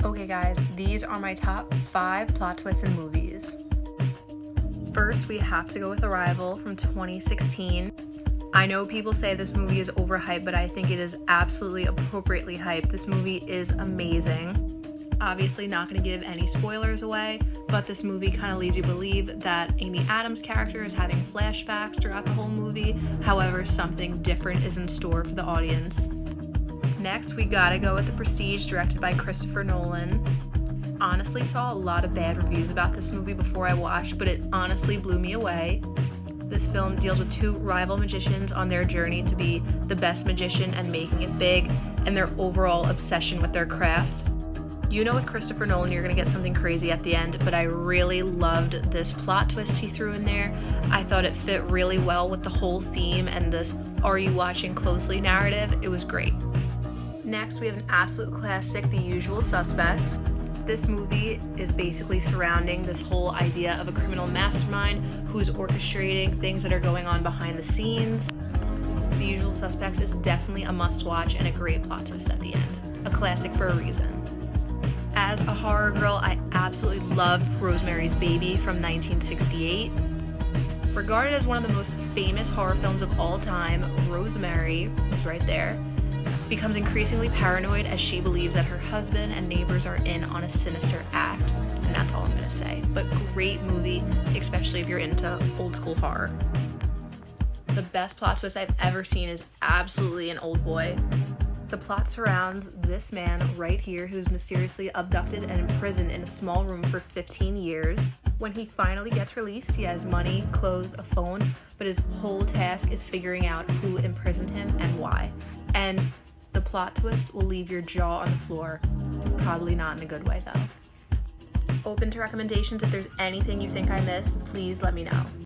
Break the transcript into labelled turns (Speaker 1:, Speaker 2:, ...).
Speaker 1: Okay guys, these are my top 5 plot twists in movies. First, we have to go with Arrival from 2016. I know people say this movie is overhyped, but I think it is absolutely appropriately hyped. This movie is amazing. Obviously not going to give any spoilers away, but this movie kind of leads you to believe that Amy Adams' character is having flashbacks throughout the whole movie. However, something different is in store for the audience. Next, we gotta go with The Prestige, directed by Christopher Nolan. Honestly saw a lot of bad reviews about this movie before I watched, but it honestly blew me away. This film deals with 2 rival magicians on their journey to be the best magician and making it big, and their overall obsession with their craft. You know with Christopher Nolan you're gonna get something crazy at the end, but I really loved this plot twist he threw in there. I thought it fit really well with the whole theme and this "are you watching closely" narrative. It was great. Next, we have an absolute classic, The Usual Suspects. This movie is basically surrounding this whole idea of a criminal mastermind who's orchestrating things that are going on behind the scenes. The Usual Suspects is definitely a must-watch and a great plot twist at the end. A classic for a reason. As a horror girl, I absolutely loved Rosemary's Baby from 1968. Regarded as one of the most famous horror films of all time, Rosemary is right there. Becomes increasingly paranoid as she believes that her husband and neighbors are in on a sinister act. And that's all I'm gonna say. But great movie, especially if you're into old school horror. The best plot twist I've ever seen is absolutely an Old Boy. The plot surrounds this man right here who's mysteriously abducted and imprisoned in a small room for 15 years. When he finally gets released, he has money, clothes, a phone, but his whole task is figuring out who imprisoned him and why. And the plot twist will leave your jaw on the floor. Probably not in a good way though. Open to recommendations. If there's anything you think I missed, please let me know.